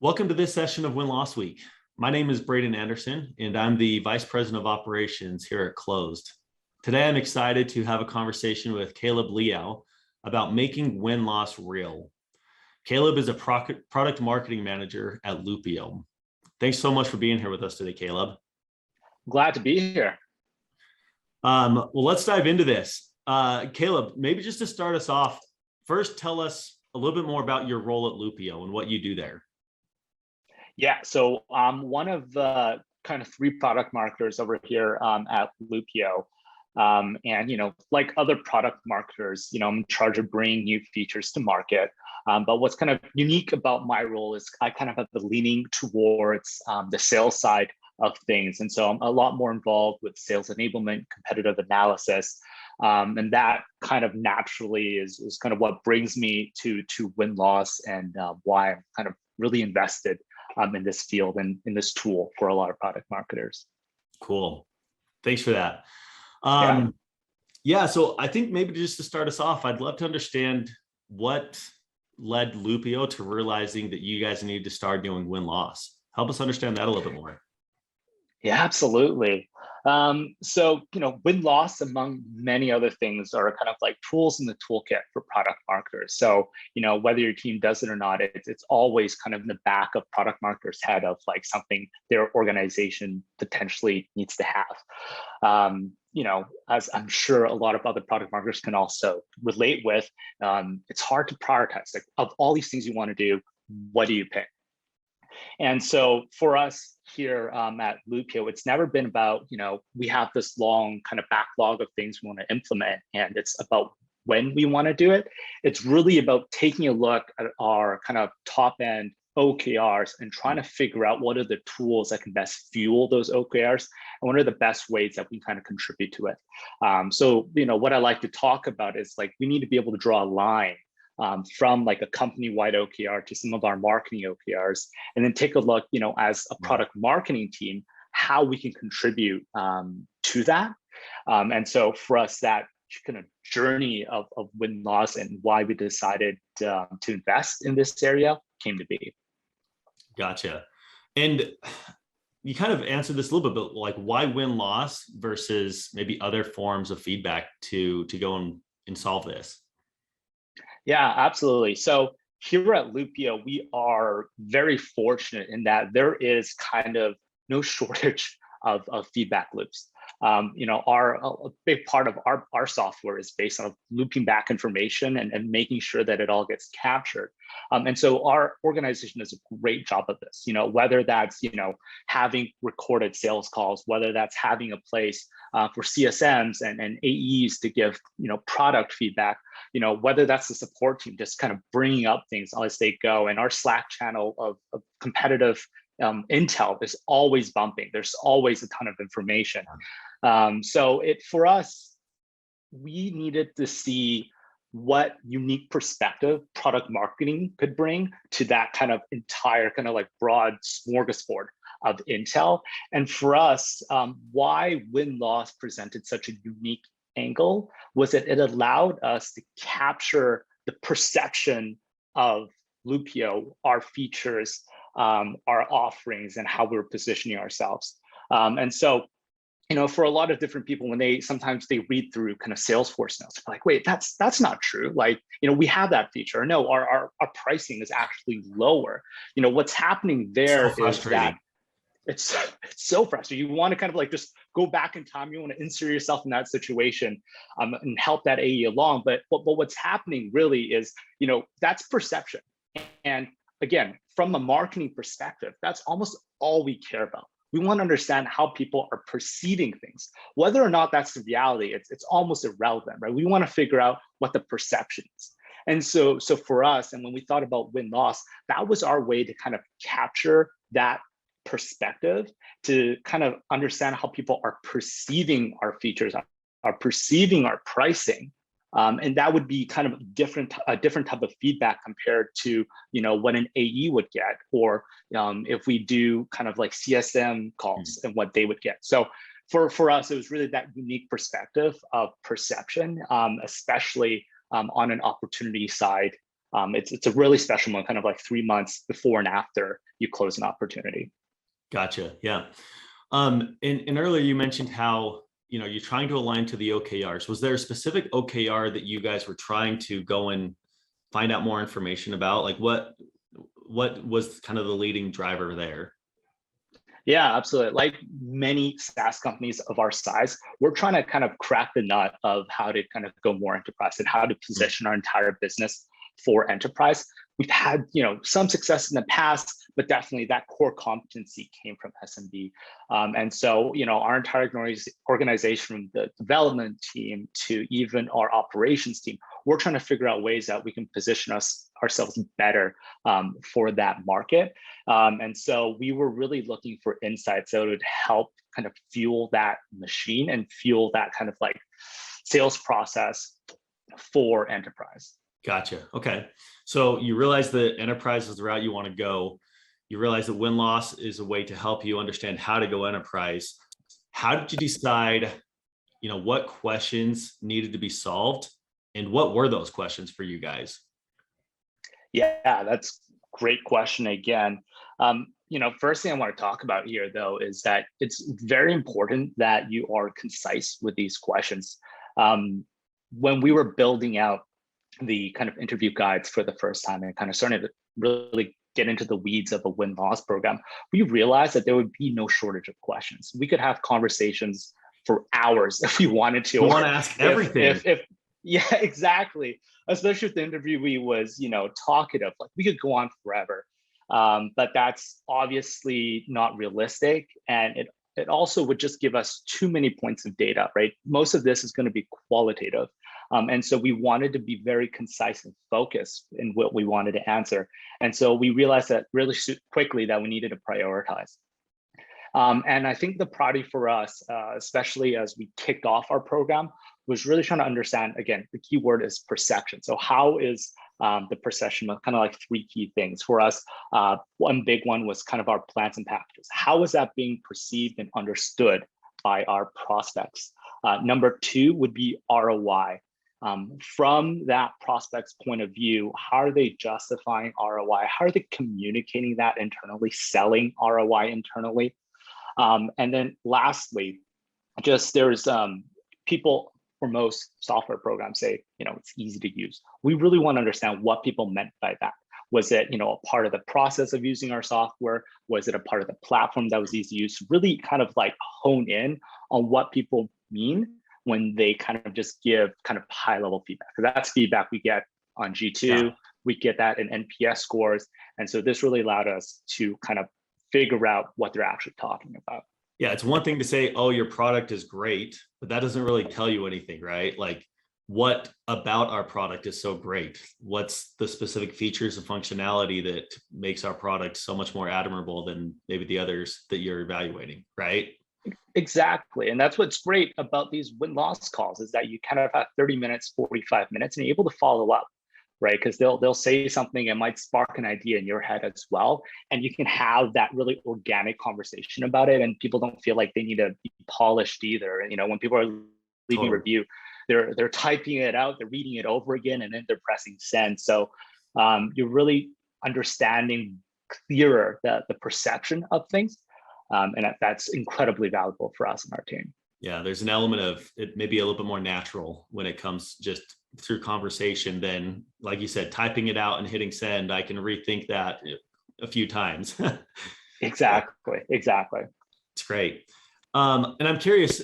Welcome to this session of Win-Loss Week. My name is Braden Anderson, and I'm the Vice President of Operations here at Closed. Today, I'm excited to have a conversation with Caleb Liao about making win-loss real. Caleb is a product marketing manager at Loopio. Thanks so much for being here with us today, Caleb. Glad to be here. Well, let's dive into this. Caleb, maybe just to start us off, first tell us a little bit more about your role at Loopio and what you do there. Yeah, so I'm one of the kind of three product marketers over here at Loopio. And, like other product marketers, I'm in charge of bringing new features to market. But what's kind of unique about my role is I kind of have the leaning towards the sales side of things. And so I'm a lot more involved with sales enablement, competitive analysis. And that kind of naturally is kind of what brings me to win-loss and why I'm kind of really invested in this field and in this tool for a lot of product marketers. Cool. Thanks for that. Yeah, so I think maybe just to start us off, I'd love to understand what led Loopio to realizing that you guys need to start doing win-loss. Help us understand that a little bit more. Yeah, absolutely. So, win-loss, among many other things, are kind of like tools in the toolkit for product marketers. So, whether your team does it or not, it's always kind of in the back of product marketers' head of like something their organization potentially needs to have. As I'm sure a lot of other product marketers can also relate with, it's hard to prioritize. Like, of all these things you want to do, what do you pick? And so for us here at Loopio, it's never been about, we have this long kind of backlog of things we want to implement, and it's about when we want to do it. It's really about taking a look at our kind of top end OKRs and trying to figure out what are the tools that can best fuel those OKRs and what are the best ways that we kind of contribute to it. So, what I like to talk about is like, we need to be able to draw a line from like a company-wide OKR to some of our marketing OKRs, and then take a look, as a product marketing team, how we can contribute to that. And so for us, that kind of journey of win-loss and why we decided to invest in this area came to be. Gotcha. And you kind of answered this a little bit, but like, why win-loss versus maybe other forms of feedback to go and solve this? Yeah, absolutely. So here at Loopio, we are very fortunate in that there is kind of no shortage of feedback loops. A big part of our software is based on looping back information and making sure that it all gets captured. And so our organization does a great job of this, whether that's, having recorded sales calls, whether that's having a place for CSMs and AEs to give, product feedback, whether that's the support team, just kind of bringing up things as they go. And our Slack channel of competitive intel is always bumping. There's always a ton of information. So for us, we needed to see what unique perspective product marketing could bring to that kind of entire kind of like broad smorgasbord of intel. And for us, why win-loss presented such a unique angle was that it allowed us to capture the perception of Loopio, our features, our offerings, and how we're positioning ourselves. And so, for a lot of different people, when sometimes they read through kind of Salesforce notes, they're like, wait, that's not true. Like, we have that feature. No, our pricing is actually lower. What's happening there is that it's so frustrating. You want to kind of like just go back in time. You want to insert yourself in that situation and help that AE along. But what's happening really is, that's perception. And again, from a marketing perspective, that's almost all we care about. We want to understand how people are perceiving things. Whether or not that's the reality, it's almost irrelevant, right? We want to figure out what the perception is. And so for us, and when we thought about win-loss, that was our way to kind of capture that perspective, to kind of understand how people are perceiving our features, are perceiving our pricing. And that would be kind of a different type of feedback compared to, what an AE would get, or if we do kind of like CSM calls and what they would get. So for us, it was really that unique perspective of perception, especially on an opportunity side It's a really special moment, kind of like 3 months before and after you close an opportunity. Gotcha. Yeah. And earlier you mentioned how, you're trying to align to the OKRs. Was there a specific OKR that you guys were trying to go and find out more information about? Like what was kind of the leading driver there? Yeah, absolutely. Like many SaaS companies of our size, we're trying to kind of crack the nut of how to kind of go more enterprise and how to position our entire business for enterprise. We've had, some success in the past, but definitely that core competency came from SMB. And so, our entire organization, from the development team to even our operations team, we're trying to figure out ways that we can position ourselves better for that market. And so we were really looking for insights that would help kind of fuel that machine and fuel that kind of like sales process for enterprise. Gotcha. Okay. So you realize that enterprise is the route you want to go. You realize that win-loss is a way to help you understand how to go enterprise. How did you decide, what questions needed to be solved, and what were those questions for you guys? Yeah, that's a great question again. First thing I want to talk about here, though, is that it's very important that you are concise with these questions. When we were building out the kind of interview guides for the first time and kind of starting to really get into the weeds of a win-loss program, we realized that there would be no shortage of questions. We could have conversations for hours if we wanted to. You want to ask everything. Yeah, exactly. Especially if the interviewee was, talkative, like we could go on forever. But that's obviously not realistic. And it also would just give us too many points of data, right? Most of this is going to be qualitative. And so we wanted to be very concise and focused in what we wanted to answer. And so we realized that really quickly that we needed to prioritize. And I think the priority for us, especially as we kicked off our program, was really trying to understand, again, the key word is perception. So how is the perception of kind of like three key things for us? One big one was kind of our plans and packages. How is that being perceived and understood by our prospects? Number two would be ROI. From that prospect's point of view, how are they justifying ROI? How are they communicating that internally, selling ROI internally? And then lastly, just there's people for most software programs say, it's easy to use. We really want to understand what people meant by that. Was it, a part of the process of using our software? Was it a part of the platform that was easy to use? Really kind of like hone in on what people mean when they kind of just give kind of high level feedback. Because that's feedback we get on G2, yeah. We get that in NPS scores. And so this really allowed us to kind of figure out what they're actually talking about. Yeah, it's one thing to say, oh, your product is great, but that doesn't really tell you anything, right? Like, what about our product is so great? What's the specific features and functionality that makes our product so much more admirable than maybe the others that you're evaluating, right? Exactly. And that's what's great about these win-loss calls, is that you kind of have 30 minutes, 45 minutes, and you're able to follow up, right? Because they'll say something and might spark an idea in your head as well. And you can have that really organic conversation about it. And people don't feel like they need to be polished either. And, when people are leaving review, they're typing it out, they're reading it over again, and then they're pressing send. So you're really understanding clearer the perception of things. And that's incredibly valuable for us and our team. Yeah, there's an element of it maybe a little bit more natural when it comes just through conversation than, like you said, typing it out and hitting send. I can rethink that a few times. Exactly. It's great. And I'm curious,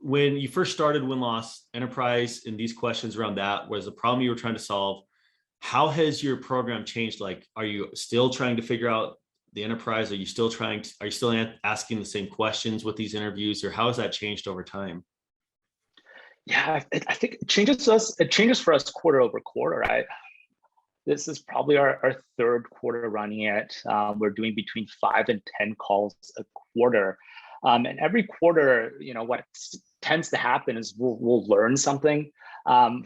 when you first started Win-Loss Enterprise and these questions around that was a problem you were trying to solve, how has your program changed? Like, are you still trying to figure out the enterprise? Are you still asking the same questions with these interviews, or how has that changed over time? Yeah, I think it changes for us quarter over quarter. This is probably our third quarter running it. We're doing between 5 and 10 calls a quarter. And every quarter, what tends to happen is we'll learn something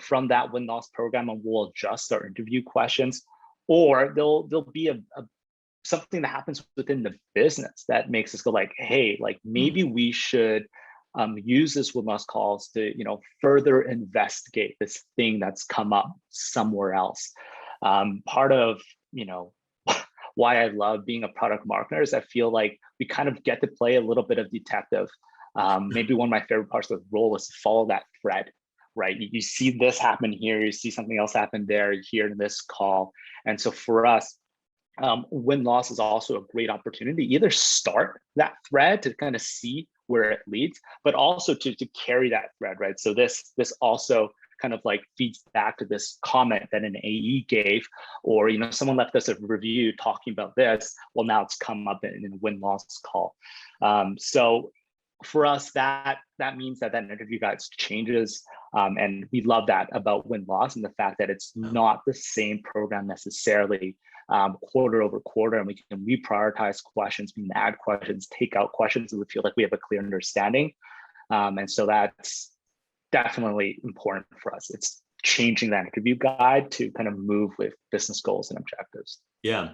from that win-loss program, and we'll adjust our interview questions, or there'll be something that happens within the business that makes us go like, hey, like maybe we should use this win-loss calls to, further investigate this thing that's come up somewhere else. Part of, why I love being a product marketer is I feel like we kind of get to play a little bit of detective. Maybe one of my favorite parts of the role is to follow that thread, right? You see this happen here, you see something else happen there, here in this call. And so for us, win-loss is also a great opportunity to either start that thread to kind of see where it leads, but also to carry that thread, right? So this also kind of like feeds back to this comment that an AE gave, or someone left us a review talking about this. Well, now it's come up in a win-loss call. So for us, that means that interview guide changes, and we love that about win-loss and the fact that it's not the same program necessarily quarter over quarter, and we can reprioritize questions, we can add questions, take out questions, and we feel like we have a clear understanding. And so that's definitely important for us. It's changing that interview guide to kind of move with business goals and objectives. Yeah.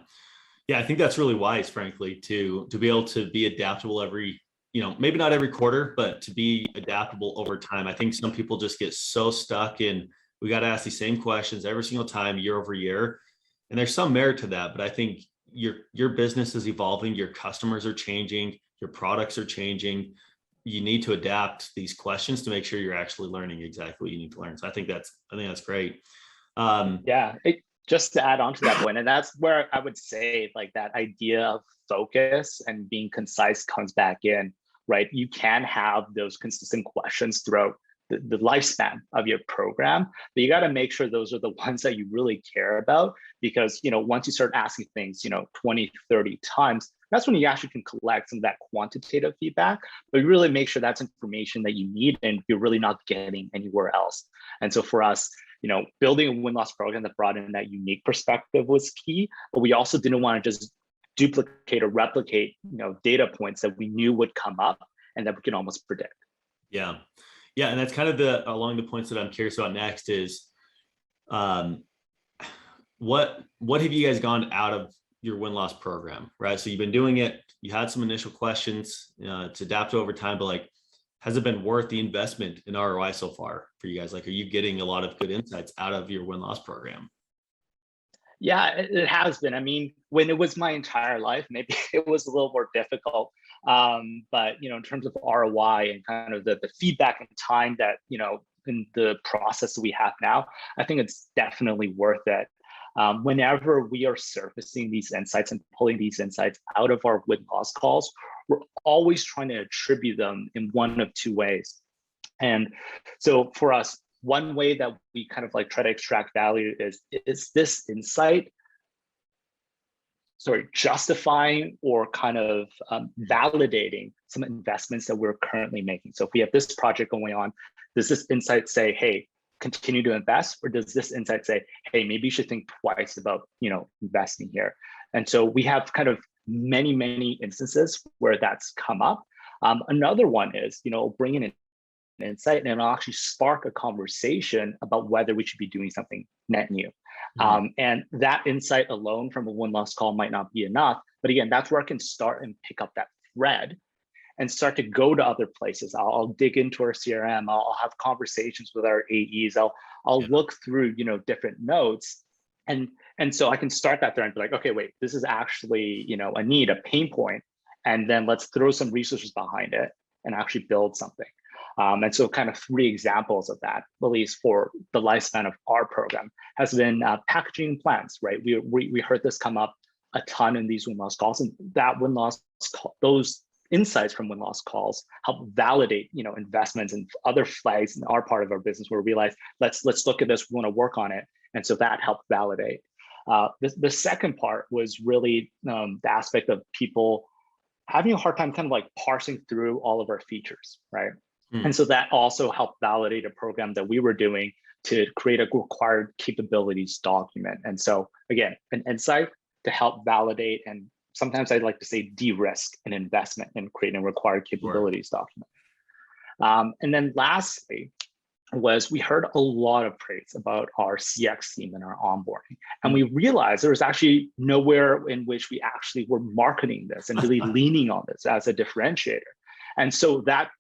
I think that's really wise, frankly, to be able to be adaptable every, maybe not every quarter, but to be adaptable over time. I think some people just get so stuck in, we got to ask these same questions every single time, year over year. And there's some merit to that, but I think your business is evolving, your customers are changing, your products are changing. You need to adapt these questions to make sure you're actually learning exactly what you need to learn. So I think that's great. Just to add on to that point, and that's where I would say like that idea of focus and being concise comes back in, right? You can have those consistent questions throughout the lifespan of your program, but you got to make sure those are the ones that you really care about, because once you start asking things 20, 30 times, that's when you actually can collect some of that quantitative feedback, but you really make sure that's information that you need and you're really not getting anywhere else. And so for us, building a win-loss program that brought in that unique perspective was key, but we also didn't want to just duplicate or replicate data points that we knew would come up and that we can almost predict. Yeah, and that's kind of along the points that I'm curious about next is, what have you guys gone out of your win-loss program, right? So you've been doing it, you had some initial questions, it's adapted over time, but like, has it been worth the investment in ROI so far for you guys? Like, are you getting a lot of good insights out of your win-loss program? Yeah, it has been. I mean, when it was my entire life, maybe it was a little more difficult. But in terms of ROI and kind of the feedback and time that in the process that we have now, I think it's definitely worth it. Whenever we are surfacing these insights and pulling these insights out of our win-loss calls, we're always trying to attribute them in one of two ways. And so for us, one way that we kind of like try to extract value is this insight justifying or kind of validating some investments that we're currently making. So if we have this project going on, does this insight say, hey, continue to invest? Or does this insight say, hey, maybe you should think twice about investing here? And so we have kind of many instances where that's come up. Another one is bringing in insight and it'll actually spark a conversation about whether we should be doing something net new. And that insight alone from a win-loss call might not be enough, but again, that's where I can start and pick up that thread and start to go to other places. I'll dig into our CRM. I'll have conversations with our AEs. I'll look through different notes, and so I can start that there and be like, okay, wait, this is actually a need, a pain point, and then let's throw some resources behind it and actually build something. And so kind of 3 examples of that, at least for the lifespan of our program, has been packaging plans, right? We heard this come up a ton in these win-loss calls, and that win-loss call, those insights from win-loss calls help validate investments and other flags in our part of our business where we realize, let's look at this, we want to work on it. And so that helped validate. The second part was really the aspect of people having a hard time kind of like parsing through all of our features, right? And so that also helped validate a program that we were doing to create a required capabilities document. And so again, an insight to help validate, and sometimes I'd like to say de-risk an investment in creating a required capabilities document. And then lastly was we heard a lot of praise about our CX team and our onboarding. And we realized there was actually nowhere in which we actually were marketing this and really leaning on this as a differentiator. And so that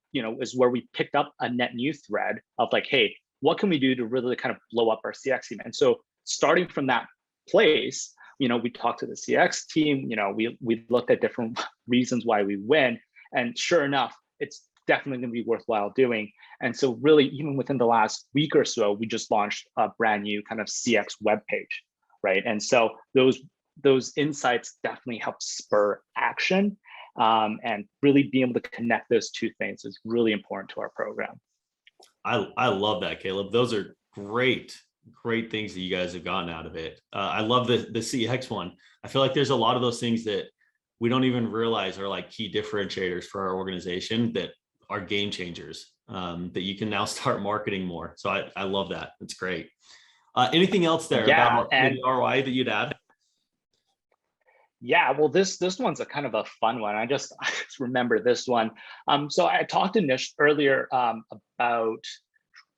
is where we picked up a net new thread of like, hey, what can we do to really kind of blow up our CX team? And so starting from that place, we talked to the CX team, we looked at different reasons why we win. And sure enough, it's definitely going to be worthwhile doing. And so really, even within the last week or so, we just launched a brand new kind of CX webpage, right? And so those insights definitely help spur action, and really being able to connect those two things is really important to our program. I love that, Caleb. Those are great things that you guys have gotten out of it. I love the CX one. I feel like there's a lot of those things that we don't even realize are like key differentiators for our organization that are game changers, that you can now start marketing more. So I love that. It's great. Anything else there about maybe ROI that you'd add? Yeah, well, this one's a kind of a fun one. I just remember this one. So I talked earlier about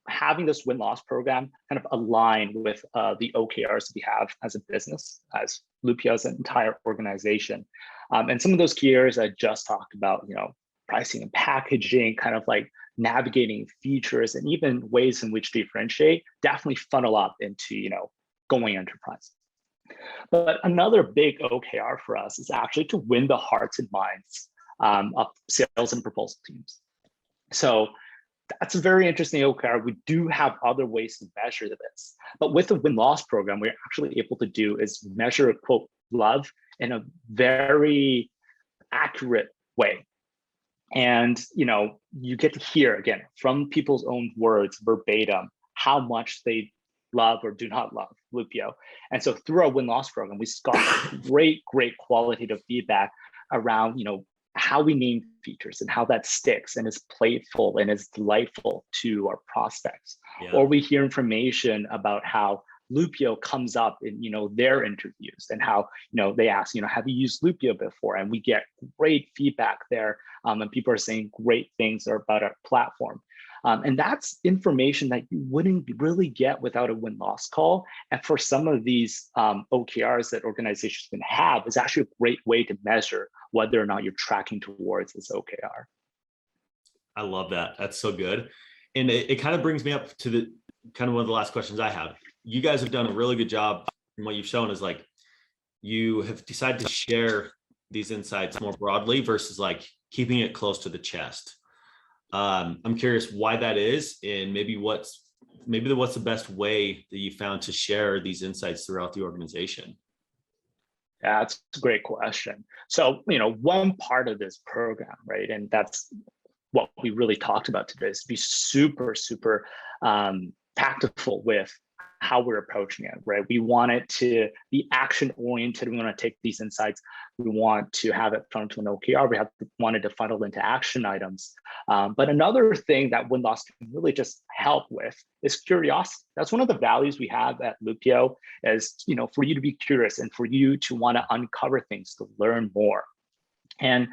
having this win-loss program kind of align with the OKRs we have as a business, as Loopio as an entire organization. And some of those key areas I just talked about, pricing and packaging, kind of like navigating features, and even ways in which to differentiate, definitely funnel up into, going enterprise. But another big OKR for us is actually to win the hearts and minds of sales and proposal teams. So that's a very interesting OKR. We do have other ways to measure this, but with the win-loss program, we're actually able to do is measure, quote, love in a very accurate way. And you get to hear again from people's own words verbatim how much they love or do not love Loopio. And so through our win-loss program, we got great qualitative feedback around how we name features and how that sticks and is playful and is delightful to our prospects. Yeah. Or we hear information about how Loopio comes up in their interviews, and how they ask, have you used Loopio before? And we get great feedback there, and people are saying great things about our platform. And that's information that you wouldn't really get without a win-loss call. And for some of these OKRs that organizations can have, is actually a great way to measure whether or not you're tracking towards this OKR. I love that. That's so good. And it kind of brings me up to the kind of one of the last questions I have. You guys have done a really good job, and what you've shown is like you have decided to share these insights more broadly versus like keeping it close to the chest. I'm curious why that is, and maybe what's the best way that you found to share these insights throughout the organization? Yeah, that's a great question. So, one part of this program, right, and that's what we really talked about today, is to be super tactful with how we're approaching it, right? We want it to be action oriented. We want to take these insights. We want to have it funnel to an OKR. We wanted to funnel into action items. But another thing that win-loss can really just help with is curiosity. That's one of the values we have at Loopio, is for you to be curious and for you to want to uncover things, to learn more. And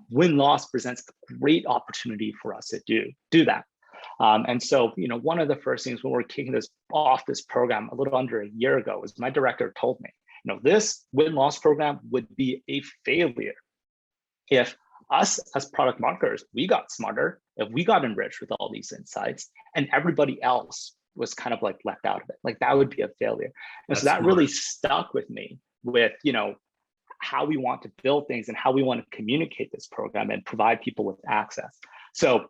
win-loss presents a great opportunity for us to do that. And so, one of the first things when we're kicking this program a little under a year ago is my director told me, this win-loss program would be a failure if us as product marketers, we got smarter, if we got enriched with all these insights, and everybody else was kind of like left out of it. Like, that would be a failure. And so that really stuck with me with, how we want to build things and how we want to communicate this program and provide people with access. So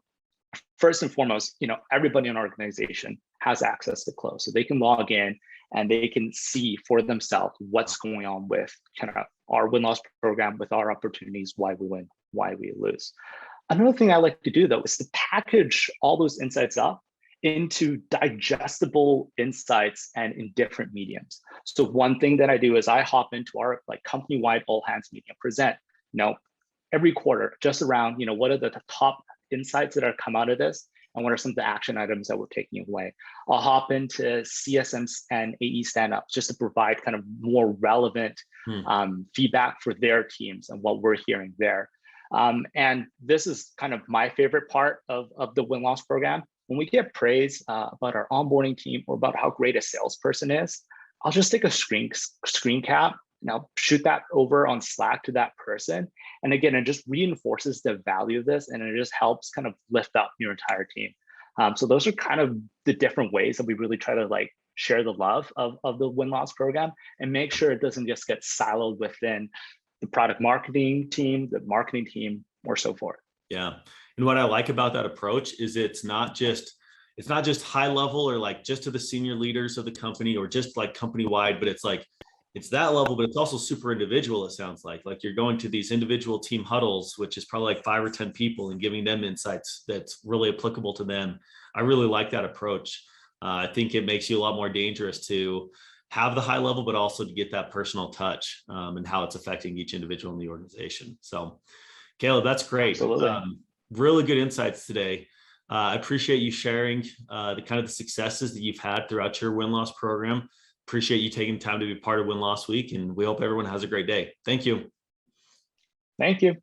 first and foremost, everybody in our organization has access to Close, so they can log in and they can see for themselves what's going on with kind of our win-loss program, with our opportunities, why we win, why we lose. Another thing I like to do, though, is to package all those insights up into digestible insights and in different mediums. So one thing that I do is I hop into our company-wide all hands meeting and present, every quarter, just around, what are the top insights that are come out of this, and what are some of the action items that we're taking away. I'll hop into CSM and AE stand-ups just to provide kind of more relevant feedback for their teams and what we're hearing there. And this is kind of my favorite part of the win-loss program. When we get praise about our onboarding team or about how great a salesperson is, I'll just take a screen cap, shoot that over on Slack to that person. And again, it just reinforces the value of this, and it just helps kind of lift up your entire team. So those are kind of the different ways that we really try to share the love of the win-loss program, and make sure it doesn't just get siloed within the product marketing team, the marketing team, or so forth. Yeah. And what I like about that approach is it's not just high level or like just to the senior leaders of the company or just like company wide, but it's like it's that level, but it's also super individual. It sounds like you're going to these individual team huddles, which is probably like 5 or 10 people, and giving them insights that's really applicable to them. I really like that approach. I think it makes you a lot more dangerous to have the high level, but also to get that personal touch and how it's affecting each individual in the organization. So Caleb, that's great. Absolutely. Really good insights today. I appreciate you sharing the kind of the successes that you've had throughout your win-loss program. Appreciate you taking time to be part of Win-Loss Week, and we hope everyone has a great day. Thank you. Thank you.